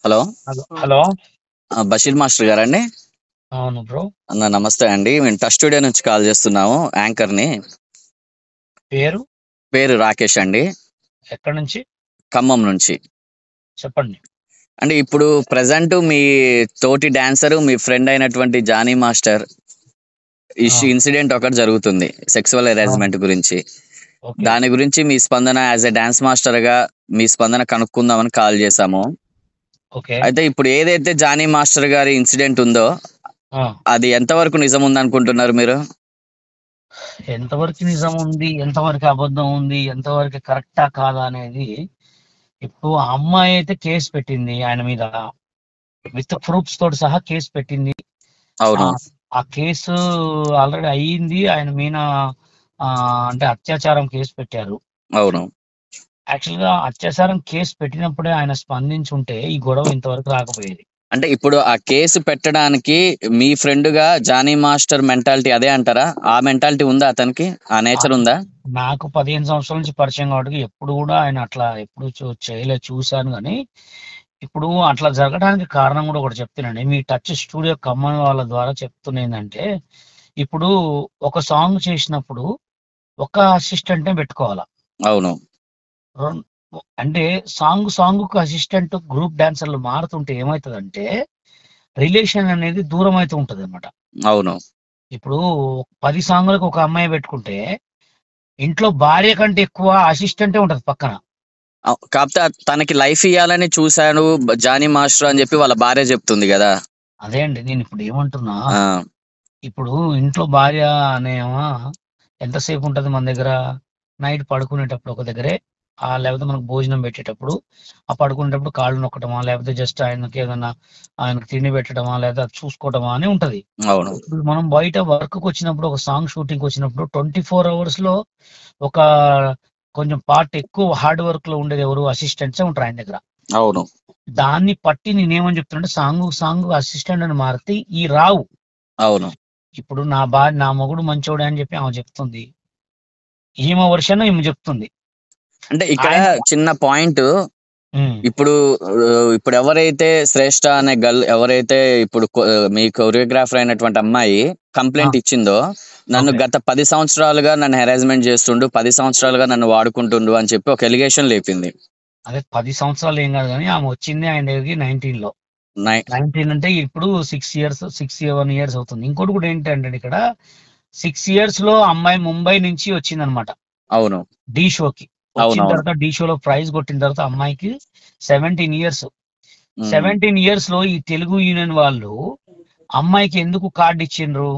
Hello. Hello hello Basheer master గారండి? అవును bro. అన్న నమస్తే అండి. మేము టచ్ స్టూడియో నుంచి కాల్ చేస్తున్నాము. యాంకర్ని. పేరు పేరు రాకేష్ అండి. ఎక్కడి నుంచి? ఖమ్మం నుంచి. చెప్పండి. అంటే ఇప్పుడు ప్రజెంట్ మీ తోటి డాన్సరు, మీ ఫ్రెండ్ అయినటువంటి జానీ మాస్టర్ ఆ, ఇన్సిడెంట్ ఒకటి జరుగుతుంది సెక్సువల్ ఆ, హెరాస్మెంట్ గురించి. ఓకే. దాని గురించి మీ స్పందన యాజ్ ఎ డాన్స్ మాస్టర్ గా మీ స్పందన కనుక్కుందామని కాల్ చేశాము. ఓకే. అయితే ఇప్పుడు ఏదైతే జానీ మాస్టర్ గారి ఇన్సిడెంట్ ఉందో ఆ, అది ఎంతవరకు నిజం ఉందనుకుంటున్నారు మీరు? ఎంతవరకు నిజం ఉంది, ఎంతవరకు అబద్ధం ఉంది, ఎంతవరకు కరెక్టా కాదా అనేది ఇప్పుడు ఆ అమ్మాయి అయితే కేసు పెట్టింది ఆయన మీద, విత్ ప్రూఫ్స్ తోటి సహా కేసు పెట్టింది. ఆ అవును. ఆ కేసు ఆల్రెడీ అయ్యింది ఆయన మీద. ఆ, అంటే అత్యాచారం కేసు పెట్టారు. అవును. యాక్చువల్ గా అత్యాచారం కేసు పెట్టినప్పుడే ఆయన స్పందించి ఉంటే ఈ గొడవ ఇంతవరకు రాకపోయేది. అంటే ఇప్పుడు ఆ కేసు పెట్టడానికి మీ ఫ్రెండ్ గా జానీ మాస్టర్ మెంటాలిటీ అదే అంటారా? ఆ మెంటాలిటీ ఉందా అతనికి? ఆ నేచర్ ఆ- ఉందా? నాకు 15 సంవత్సరాల నుంచి పరిచయం కాబట్టి ఎప్పుడు కూడా ఆయన అట్లా ఎప్పుడు చేయలేదు, చూశాను. కానీ ఇప్పుడు అట్లా జరగడానికి కారణం కూడా ఒకటి చెప్తున్నానండి. మీ టచ్ స్టూడియో ఖమ్మం వాళ్ళ ద్వారా చెప్తున్నా ఇప్పుడు ఒక సాంగ్ చేసినప్పుడు ఒక అసిస్టెంట్ పెట్టుకోవాలా. అవును. రెం- అంటే సాంగ్ అసిస్టెంట్ గ్రూప్ డాన్సర్లు మారుతుంటే ఏమవుతుందంటే రిలేషన్ అనేది దూరం అవుతూ ఉంటది అనమాట. అవును. ఇప్పుడు 10 సాంగులకు ఒక అమ్మాయి పెట్టుకుంటే ఇంట్లో భార్య కంటే ఎక్కువ అసిస్టెంటే ఉంటది పక్కన. కాకపోతే తనకి లైఫ్ ఇవ్వాలని చూశాను జానీ మాస్టర్ అని చెప్పి వాళ్ళ భార్య చెప్తుంది కదా. అదే అండి నేను ఇప్పుడు ఏమంటున్నా. ఆ, ఇప్పుడు ఇంట్లో భార్య అనేమా ఎంతసేపు ఉంటది మన దగ్గర? నైట్ పడుకునేటప్పుడు ఒక దగ్గరే, లేకపోతే మనకు భోజనం పెట్టేటప్పుడు, ఆ పడుకునేటప్పుడు కాళ్ళు నొక్కటమా, లేకపోతే జస్ట్ ఆయనకి ఏదన్నా ఆయనకు తిండి పెట్టడమా, లేదా చూసుకోవటమా అని ఉంటది. అవును. ఇప్పుడు మనం బయట వర్క్ వచ్చినప్పుడు, ఒక సాంగ్ షూటింగ్ వచ్చినప్పుడు 24 అవర్స్ లో ఒక కొంచెం పార్ట్ ఎక్కువ హార్డ్ వర్క్ లో ఉండేది ఎవరు? అసిస్టెంట్సే ఉంటారు ఆయన దగ్గర. అవును. దాన్ని పట్టి నేనేమని చెప్తున్నా, సాంగ్ అసిస్టెంట్ అని మారితే ఈ రావు. అవును. ఇప్పుడు నా మొగుడు మంచోడే అని చెప్పి ఆమె చెప్తుంది, ఈమె వర్షన్ ఈమె చెప్తుంది. అంటే ఇక్కడ ఆయన చిన్న పాయింట్. ఉమ్, ఇప్పుడు ఇప్పుడు ఎవరైతే శ్రేష్ఠ అనే గర్ల్ ఎవరైతే ఇప్పుడు మీ కొరియోగ్రాఫర్ అయినటువంటి అమ్మాయి ఆ, కంప్లైంట్ ఇచ్చిందో, నన్ను ఓకే. గత 10 సంవత్సరాలుగా నన్ను హెరాస్మెంట్ చేస్తుండు, 10 సంవత్సరాలుగా నన్ను వాడుకుంటుండు అని చెప్పి ఒక ఎలిగేషన్ లేపింది. అదే 10 సంవత్సరాలు ఏం కాదు, కానీ ఆమె వచ్చింది ఆయన దగ్గరికి 19 లో. నై- 19 అంటే ఇప్పుడు 6 ఇయర్స్ అవుతుంది. ఇంకోటి కూడా ఏంటంటే ఇక్కడ 6 ఇయర్స్ లో అమ్మాయి ముంబై నుంచి వచ్చిందనమాట అవును. డి షోకి. వచ్చిన అవునవును. తర్వాత డి షోలో ప్రైజ్ కొట్టిన తర్వాత అమ్మాయికి 17 ఇయర్స్. ఉమ్. 17 ఇయర్స్ లో ఈ తెలుగు యూనియన్ వాళ్ళు అమ్మాయికి ఎందుకు కార్డు ఇచ్చిండ్రు?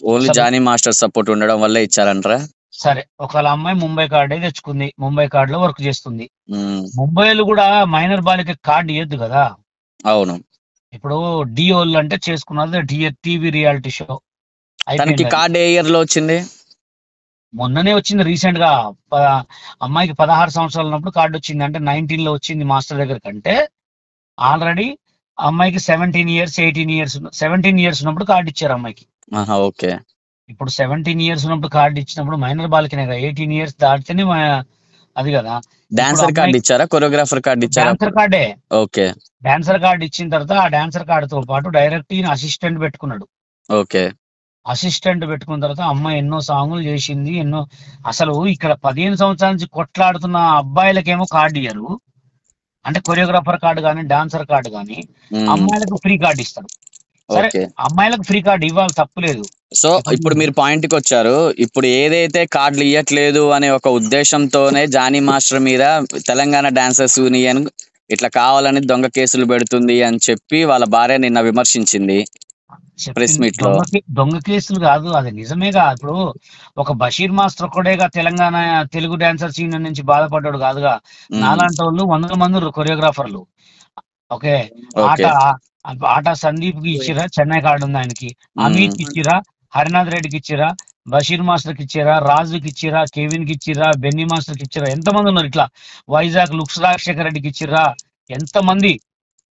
ఓన్లీ అసలు జానీ మాస్టర్ సపోర్ట్ ఉండడం వల్ల ఇచ్చారంటారా? సరే, ఒకవేళ అమ్మాయి ముంబై కార్డే తెచ్చుకుంది, ముంబై కార్డులో వర్క్ చేస్తుంది. ఉమ్. ముంబైలో కూడా మైనర్ బాలిక కార్డు ఇవ్వద్దు కదా. అవును. ఇప్పుడు డి వాళ్ళు అంటే చేసుకున్నది టీవీ రియాలిటీ షో తనకి అయిపోయింది. అది కార్డ్ ఏ ఇయర్ లో వచ్చింది? మొన్ననే వచ్చింది రీసెంట్ గా. అమ్మాయికి 16 సంవత్సరాలు ఉన్నప్పుడు కార్డు వచ్చింది. అంటే 19 లో వచ్చింది మాస్టర్ దగ్గర కంటే ఆల్రెడీ అమ్మాయికి 17 ఇయర్స్ 18 ఇయర్స్ 17 ఇయర్స్ ఉన్నప్పుడు కార్డు ఇచ్చారు అమ్మాయికి. ఆహా, ఓకే. ఇప్పుడు 17 ఇయర్స్ ఉన్నప్పుడు కార్డు ఇచ్చినప్పుడు మైనర్ బాలికనే కదా, 18 ఇయర్స్ దాటితేనే అది కదా. ఇప్పుడు డాన్సర్ కార్డ్ అమ్మాయి ఇచ్చారా, కొరియోగ్రాఫర్ కార్డ్ ఇచ్చారా డాన్సర్ అప్పుడు? కార్డే. ఓకే. డాన్సర్ కార్డు ఇచ్చిన తర్వాత ఆ డాన్సర్ కార్డుతో పాటు డైరెక్ట్ ఈయన అసిస్టెంట్ పెట్టుకున్నాడు. ఓకే. అసిస్టెంట్ పెట్టుకున్న తర్వాత అమ్మాయి ఎన్నో సాంగులు చేసింది. అసలు ఇక్కడ 15 సంవత్సరాల నుంచి కొట్లాడుతున్న అబ్బాయిలకేమో కార్డు ఇయ్యరు, అంటే కొరియోగ్రాఫర్ కార్డు కానీ డాన్సర్ కార్డు కానీ. ఉమ్. అమ్మాయిలకు ఫ్రీ కార్డు ఇస్తారు. సరే, ఓకే. అమ్మాయిలకు ఫ్రీ కార్డు ఇవ్వాలి, తప్పులేదు. సో ఇప్పుడు ఇప్పుడు మీరు పాయింట్ కి వచ్చారు. ఇప్పుడు ఏదైతే కార్డులు ఇవ్వట్లేదు అనే ఒక ఉద్దేశంతోనే జానీ మాస్టర్ మీద తెలంగాణ డాన్సర్స్ యూనియన్ ఇట్లా కావాలని దొంగ కేసులు పెడుతుంది అని చెప్పి వాళ్ళ భార్య నిన్న విమర్శించింది ప్రెస్ చెప్పింది మీట్ లో. దొంగ కేసులు కాదు, అది నిజమేగా. ఇప్పుడు ఒక బషీర్ మాస్టర్ ఒక్కడేగా తెలంగాణ తెలుగు డాన్సర్స్ యూనియన్ నుంచి బాధపడ్డాడు కాదుగా. ఉమ్. నాలాంటి వాళ్ళు 100 మంది కొరియోగ్రాఫర్లు. ఓకే. ఆట ఓకే. ఆట సందీప్ కి ఇచ్చిరా, చెన్నై కార్డు ఉంది ఆయనకి. అమిత్ కి ఇచ్చిరా, హరినాథ్ రెడ్డికి ఇచ్చిరా, బషీర్ మాస్టర్ కి ఇచ్చిరా, రాజుకి ఇచ్చిరా, కెవిన్ కి ఇచ్చిరా, బెన్నీ మాస్టర్ కి ఇచ్చిరా. ఎంతమంది ఉన్నారు ఇట్లా. వైజాగ్ లుక్స్ రాజశేఖర్ రెడ్డికి ఇచ్చిరా.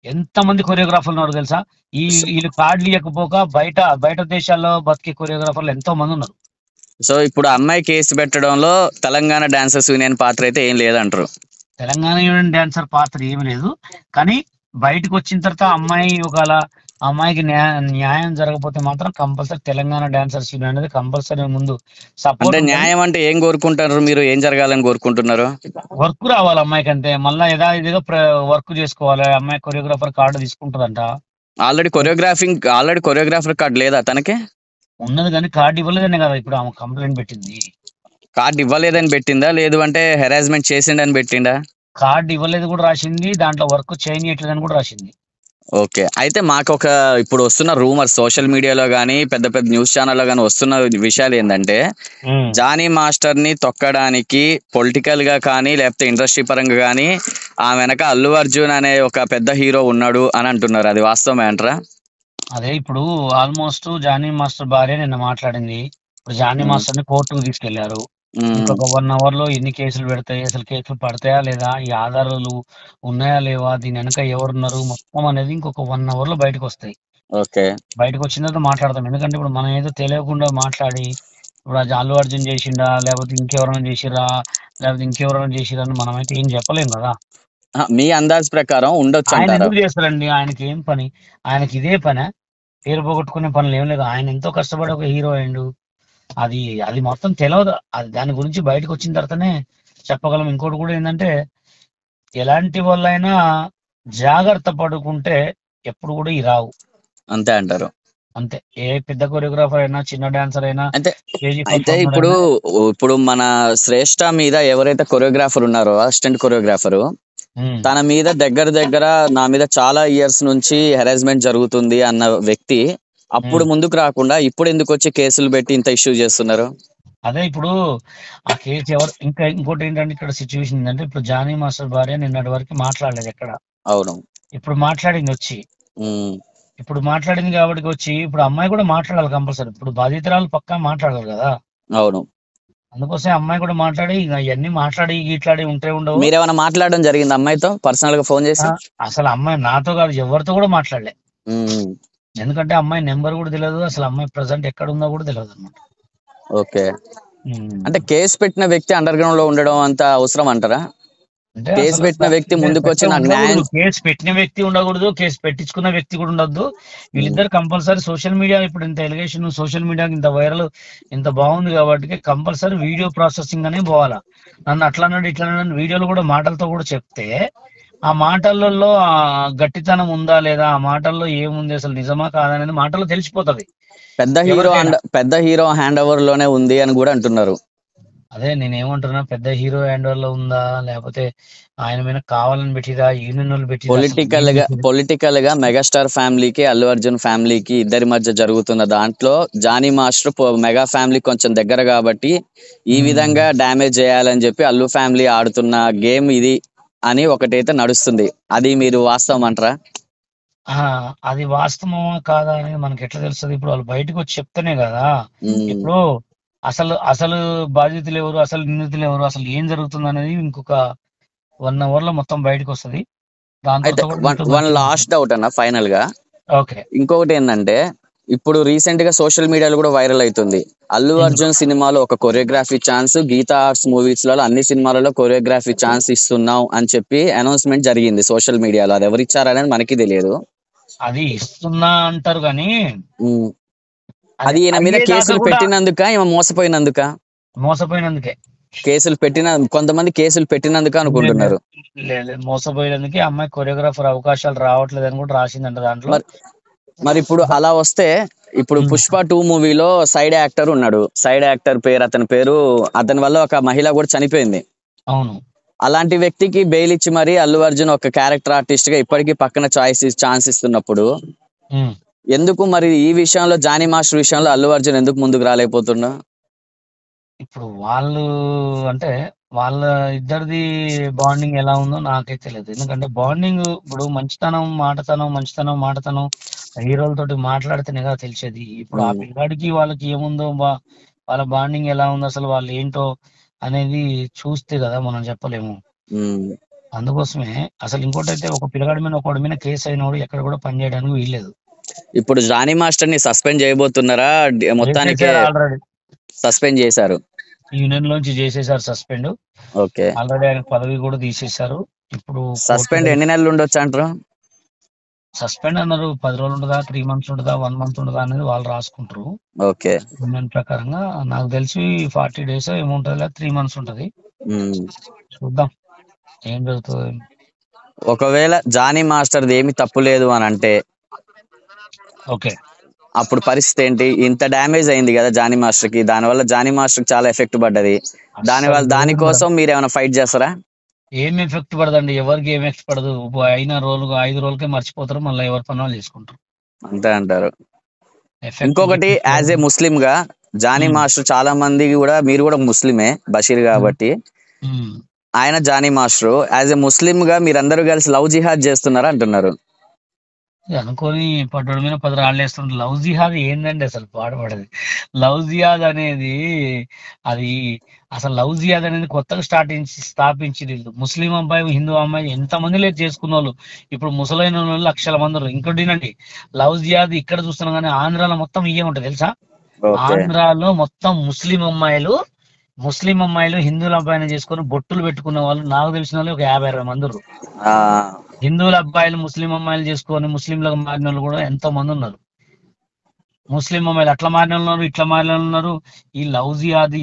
ఎంతమంది కొరియోగ్రాఫర్లు ఉన్నారు తెలుసా? వీళ్ళు కార్డులు ఇవ్వకపోక బయట దేశాల్లో బతికే కొరియోగ్రాఫర్లు ఎంతో మంది ఉన్నారు. సో ఇప్పుడు అమ్మాయి కేసు పెట్టడంలో తెలంగాణ డాన్సర్స్ యూనియన్ పాత్ర అయితే ఏం లేదంటారు. తెలంగాణ యూనియన్ డాన్సర్ పాత్ర ఏమి లేదు. కానీ బయటకు వచ్చిన తర్వాత అమ్మాయి ఒకవేళ అమ్మాయికి న్యాయం జరగకపోతే మాత్రం కంపల్సరీ తెలంగాణ డాన్సర్స్ యూనియన్ అనేది కంపల్సరీ ముందు అంటే సపోర్ట్ ఉంటుంది. న్యాయం అంటే ఏం కోరుకుంటారు మీరు? ఏం జరగాలని కోరుకుంటున్నారు? వర్క్ రావాలి అమ్మాయికి అంతే. మళ్ళీ యథావిధిగా వర్క్ చేసుకోవాలి. అమ్మాయి కొరియోగ్రాఫర్ కార్డు తీసుకుంటుందంట. ఆల్రెడీ కొరియోగ్రాఫర్ కార్డ్ లేదా తనకి? ఉన్నది కానీ కార్డు ఇవ్వలేదనే కదా ఇప్పుడు ఆమె కంప్లైంట్ పెట్టింది. కార్డ్ ఇవ్వలేదని పెట్టిందా, లేదు అంటే హెరాస్మెంట్ చేసిండని పెట్టిండా? కార్డు ఇవ్వలేదు కూడా రాసింది, దాంట్లో వర్క్ చేయట్లేదని కూడా రాసింది. ఓకే. అయితే మాకొక ఇప్పుడు వస్తున్న రూమర్ సోషల్ మీడియాలో గానీ పెద్ద పెద్ద న్యూస్ ఛానల్లో గానీ వస్తున్న విషయాలు ఏంటంటే, జానీ మాస్టర్ ని తొక్కడానికి పొలిటికల్ గా కానీ లేకపోతే ఇండస్ట్రీ పరంగా కానీ ఆ వెనక అల్లు అర్జున్ అనే ఒక పెద్ద హీరో ఉన్నాడు అని అంటున్నారు. అది వాస్తవమే అంటారా? అదే ఇప్పుడు ఆల్మోస్ట్ జానీ మాస్టర్ భార్య నిన్న మాట్లాడింది. ఇప్పుడు జానీ మాస్టర్ ని కోర్టుకు తీసుకెళ్లారు. ఇంకొక 1 hour లో ఎన్ని కేసులు పెడతాయి, అసలు కేసులు పడతాయా లేదా, ఈ ఆధారాలు ఉన్నాయా లేవా, దీని వెనక ఎవరున్నారు మొత్తం అనేది ఇంకొక 1 hour లో బయటకు వస్తాయి. ఓకే. బయటకు వచ్చిన తర్వాత మాట్లాడతాం. ఎందుకంటే ఇప్పుడు మనం ఏదో తెలియకుండా మాట్లాడి ఇప్పుడు అది అల్లు అర్జున్ చేసిండా లేకపోతే ఇంకెవరైనా చేసిరా లేకపోతే ఇంకెవరైనా చేసిరా అని మనం అయితే ఏం చెప్పలేం కదా. మీ అందాజ్ ప్రకారం ఉండొచ్చు ఆయన అంటారా? ఎందుకు చేస్తారండి? ఆయనకి ఏం పని? ఆయనకి ఇదే పనే. పేరు పోగొట్టుకునే పనులు ఏం లేదు. ఆయన ఎంతో కష్టపడి ఒక హీరో అయిండు. అది అది మొత్తం తెలియదు. అది దాని గురించి బయటకు వచ్చిన తర్వాతనే చెప్పగలం. ఇంకోటి కూడా ఏంటంటే ఎలాంటి వాళ్ళైనా జాగ్రత్త పడుకుంటే ఎప్పుడు కూడా ఈ రావు. అంతే అంటారు? అంతే. ఏ పెద్ద కొరియోగ్రాఫర్ అయినా చిన్న డాన్సర్ అయినా అయితే స్టేజ్ అయితే ఇప్పుడు మన శ్రేష్ఠ మీద ఎవరైతే కొరియోగ్రాఫర్ ఉన్నారో అసిస్టెంట్ కొరియోగ్రాఫర్, తన మీద దగ్గర నా మీద చాలా ఇయర్స్ నుంచి హెరాస్మెంట్ జరుగుతుంది అన్న వ్యక్తి అప్పుడు ముందుకు రాకుండా ఇప్పుడు ఎందుకు వచ్చి కేసులు పెట్టి ఇంత ఇష్యూ చేస్తున్నారు? అదే ఇప్పుడు ఆ కేసు ఎవరు ఇంకోటి ఏంటంటే ఇక్కడ సిచ్యువేషన్ ఏంటంటే ఇప్పుడు జానీ మాస్టర్ భార్య నిన్నటి వరకు మాట్లాడలేదు ఎక్కడ. అవును. ఇప్పుడు మాట్లాడింది వచ్చి. ఇప్పుడు మాట్లాడింది కాబట్టి వచ్చి ఇప్పుడు అమ్మాయి కూడా మాట్లాడాలి కంపల్సరీ. ఇప్పుడు బాధితురాలు పక్కా మాట్లాడాలి కదా. అవును. అందుకోసం అమ్మాయి కూడా మాట్లాడి ఇవన్నీ మాట్లాడి ఇట్లాడి ఉంటే ఉండవు. మీరేమైనా మాట్లాడడం జరిగింది అమ్మాయితో పర్సనల్ గా ఫోన్ చేసి? అసలు అమ్మాయి నాతో కాదు ఎవరితో కూడా మాట్లాడలే. ఎందుకంటే అమ్మాయి నెంబర్ కూడా తెలియదు, అసలు అమ్మాయి ప్రెసెంట్ ఎక్కడ ఉందో కూడా తెలియదు అనమాట. ఓకే. అంటే కేసు పెట్టిన వ్యక్తి అండర్ గ్రౌండ్ లో ఉండడం అంత అవసరం అంటారా? కేసు పెట్టిన వ్యక్తి ముందుకు వచ్చి నాకు న్యాయం. కేసు పెట్టిన వ్యక్తి ఉండకూడదు, కేసు పెట్టించుకున్న వ్యక్తి కూడా ఉండొద్దు. వీళ్ళిద్దరు కంపల్సరీ సోషల్ మీడియా ఇప్పుడు ఇంత ఎలిగేషన్ సోషల్ మీడియాకి ఇంత వైరల్ ఇంత బాగుంది కాబట్టి కంపల్సరీ వీడియో ప్రాసెసింగ్ అనే పోవాలా. నన్ను అట్లా అన్నాడు ఇట్లా అన్నాడు వీడియోలు కూడా మాటలతో కూడా చెప్తే ఆ మాటలలో ఆ గట్టితనం ఉందా లేదా, ఆ మాటల్లో ఏముంది, అసలు నిజమా కాదనేది మాటల్లో తెలిసిపోతుంది. పెద్ద హీరో హ్యాండ్ ఓవర్ లోనే ఉంది అని కూడా అంటున్నారు. అదే నేనేమంటున్నా, పెద్ద హీరో హ్యాండ్ ఓవర్ లో ఉందా లేకపోతే ఆయన మీద కావాలని పెట్టిరా, యూనియన్ వాళ్ళు పెట్టిరా? పొలిటికల్ గా మెగాస్టార్ ఫ్యామిలీకి అల్లు అర్జున్ ఫ్యామిలీకి ఇద్దరి మధ్య జరుగుతున్న దాంట్లో జానీ మాస్టర్ మెగా ఫ్యామిలీ కొంచెం దగ్గర కాబట్టి ఈ విధంగా డ్యామేజ్ చేయాలని చెప్పి అల్లు ఫ్యామిలీ ఆడుతున్న గేమ్ ఇది అని ఒకటైతే నడుస్తుంది. అది మీరు వాస్తవం అంటారా? అది వాస్తవమా కాదా అనేది మనకి ఎట్లా తెలుస్తుంది? ఇప్పుడు వాళ్ళు బయటకు వచ్చి చెప్తేనే కదా. ఇప్పుడు అసలు బాధితులు ఎవరు, అసలు నిందితులు ఎవరు, అసలు ఏం జరుగుతుంది అనేది ఇంకొక 1 hour లో మొత్తం బయటకు వస్తుంది. వన్ లాస్ట్ డౌట్ అన్న ఫైనల్ గా. ఓకే. ఇంకొకటి ఏంటంటే ఇప్పుడు రీసెంట్ గా సోషల్ మీడియాలో కూడా వైరల్ అవుతుంది. అల్లు అర్జున్ సినిమాలో ఒక choreography chance, Geetha Arts movies లలో అన్ని సినిమాలలో కొరియోగ్రఫీ ఛాన్స్ ఇస్తున్నాం అని చెప్పి అనౌన్స్మెంట్ జరిగింది సోషల్ మీడియాలో. అది ఎవరు ఇచ్చారనేది మనకి తెలియదు. అది ఇస్తున్నా అంటారు కానీ అది ఈయన మీద కేసులు పెట్టినందుక మోసపోయినందుకే కేసులు కొంతమంది కేసులు పెట్టినందుకు అనుకుంటున్నారు. మోసపోయినందుకే అమ్మాయి కొరియోగ్రాఫర్ అవకాశాలు రావట్లేదు అని కూడా రాసిందంట దాంట్లో. మరి ఇప్పుడు అలా వస్తే ఇప్పుడు పుష్ప 2 మూవీలో సైడ్ యాక్టర్ ఉన్నాడు. సైడ్ యాక్టర్ అతని వల్ల ఒక మహిళ కూడా చనిపోయింది. అవును. అలాంటి వ్యక్తికి బెయిల్ ఇచ్చి మరి అల్లు అర్జున్ ఒక క్యారెక్టర్ ఆర్టిస్ట్ గా ఇప్పటికీ పక్కన ఛాన్స్ ఇస్తున్నప్పుడు ఎందుకు మరి ఈ విషయంలో జానీ మాస్టర్ విషయంలో అల్లు అర్జున్ ఎందుకు ముందుకు రాలేకపోతున్నా? ఇప్పుడు వాళ్ళు అంటే వాళ్ళ ఇద్దరిది బాండింగ్ ఎలా ఉందో నాకైతే తెలియదు. ఎందుకంటే బాండింగ్ ఇప్పుడు మంచితనం మాటతనం హీరోలతోటి మాట్లాడితేనే కదా తెలిసేది. ఇప్పుడు ఆ పిల్లాడికి వాళ్ళకి ఏముందో వాళ్ళ బాండింగ్ ఎలా ఉందో అసలు వాళ్ళు ఏంటో అనేది చూస్తే కదా మనం చెప్పలేము. అందుకోసమే అసలు ఇంకోటి అయితే ఒక పిల్లగాడి మీద ఒకటి మీద కేసు అయినోడు ఎక్కడ కూడా పని చేయడానికి వీల్లేదు. ఇప్పుడు జానీ మాస్టర్ ని సస్పెండ్ చేయబోతున్నారా? మొత్తానికి ఆల్రెడీ సస్పెండ్ చేశారు. యూనియన్ లోంచి చేసేసారు సస్పెండ్. ఓకే. ఆల్రెడీ ఆయన పదవి కూడా తీసేశారు. ఇప్పుడు సస్పెండ్ ఎన్ని నెలలు ఉండొచ్చు అంటారు? సస్పెండ్ అన్నారు. 10 రోజులు ఉంటుందా, 3 months ఉంటుందా, 1 month ఉంటుందా అనేది వాళ్ళు రాసుకుంటారు ఓకే. యూనియన్ ప్రకారంగా. నాకు తెలిసి 40 days ఏమో ఉంటుంది, లేదా 3 months ఉంటది. చూద్దాం ఏం జరుగుతుంది. ఒకవేళ జానీ మాస్టర్ది ఏమి తప్పు లేదు అని అంటే ఓకే, అప్పుడు పరిస్థితి ఏంటి? ఇంత డ్యామేజ్ అయింది కదా జానీ మాస్టర్ కి, దానివల్ల జానీ మాస్టర్ కి చాలా ఎఫెక్ట్ పడ్డది. అస్సలు దానికోసం మీరు ఏమైనా ఫైట్ చేస్తారా? ఏం ఎఫెక్ట్ పడదండి, ఎవరికి ఏం ఎఫెక్ట్ పడదు. అయిన రోజులు 5 రోజులకే మర్చిపోతారు, మళ్ళీ ఎవరి పని వాళ్ళు చేసుకుంటారు. అంతే అంటారు. ఎఫెక్ట్ ఇంకొకటి, యాజ్ ఏ ముస్లిం గా జానీ మాస్టర్ చాలా మంది కూడా, మీరు కూడా ముస్లిమే బషీర్ కాబట్టి, ఆయన జానీ మాస్టర్ యాజ్ ఏ ముస్లిం గా మీరందరూ కలిసి లవ్ జిహాద్ చేస్తున్నారా అంటున్నారు. అనుకొని పడ్డోడి మీద 10 రాళ్ళు వేస్తుంటారు. లవ్ జిహాద్ ఏందండి అసలు పాడబడేది? లవ్ జిహాద్ అనేది అది అసలు లవ్ జిహాద్ అనేది కొత్తగా స్థాపించింది. ముస్లిం అబ్బాయి హిందూ అమ్మాయి ఎంతమంది లేదు చేసుకున్న వాళ్ళు. ఇప్పుడు ముసలైన వాళ్ళు లక్షల మంది ఉన్నారు. ఇంకోటినండి, లవ్ జిహాద్ ఇక్కడ చూస్తున్నాం కానీ ఆంధ్రాలో మొత్తం ఇయ్యే ఉంటుంది తెలుసా. ఆంధ్రాలో మొత్తం ముస్లిం అమ్మాయిలు హిందువుల అబ్బాయిని చేసుకొని బొట్టులు పెట్టుకున్న వాళ్ళు నాకు తెలిసిన వాళ్ళు ఒక 50-60 మంది ఉన్నారు. హిందువుల అబ్బాయిలు ముస్లిం అమ్మాయిలు చేసుకొని ముస్లింలకు మారిన వాళ్ళు కూడా ఎంతో మంది ఉన్నారు. ముస్లిం అమ్మాయిలు అట్లా మారిన వాళ్ళు ఉన్నారు, ఇట్లా మారిన వాళ్ళు ఉన్నారు. ఈ లవ్ జిహాద్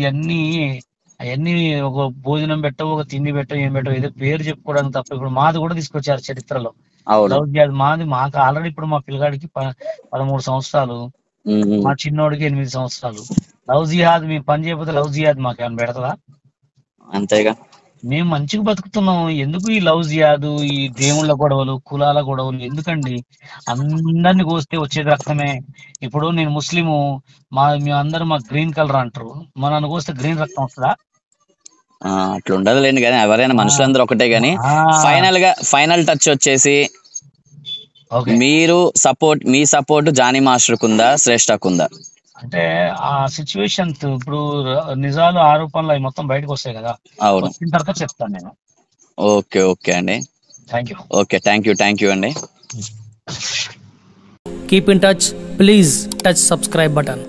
అవన్నీ ఒక భోజనం పెట్టవు, ఒక తిండి పెట్టవు, ఏం పెట్టవు, ఏదో పేరు చెప్పుకోవడానికి తప్ప. ఇప్పుడు మాది కూడా తీసుకొచ్చారు చరిత్రలో లవ్ జిహాద్. మాకు ఆల్రెడీ ఇప్పుడు మా పిల్లగాడికి 13 సంవత్సరాలు, మా చిన్నోడికి 8 సంవత్సరాలు. లవ్ జిహాద్ మేము పని చేయకపోతే లవ్ జిహాద్ మాకు ఏమైనా పెడతదా? అంతేగా. మేము మంచిగా బతుకుతున్నాం. ఎందుకు ఈ లవ్ జిహాదు, ఈ దేవుళ్ళ గొడవలు, కులాల గొడవలు ఎందుకండి? అందరిని కోస్తే వచ్చేది రక్తమే. ఇప్పుడు నేను ముస్లిము, మేమందరూ మాకు గ్రీన్ కలర్ అంటారు, నన్ను కోస్తే గ్రీన్ రక్తం వస్తుందా? అట్లా ఉండదులేండి, కానీ ఎవరైనా మనుషులందరూ ఒకటే. కానీ ఫైనల్ టచ్ వచ్చేసి మీ సపోర్ట్ జానీ మాస్టర్ కుందా, శ్రేష్టకుందా? అంటే ఆ సిచ్యువేషన్ ఇప్పుడు నిజాలు ఆరోపణలు అవి మొత్తం బయటకు వస్తాయి కదా, వచ్చిన తర్వాత చెప్తాను నేను. ఓకే అండి. Thank you. Okay, thank you అండి. Keep in touch. Please touch subscribe button.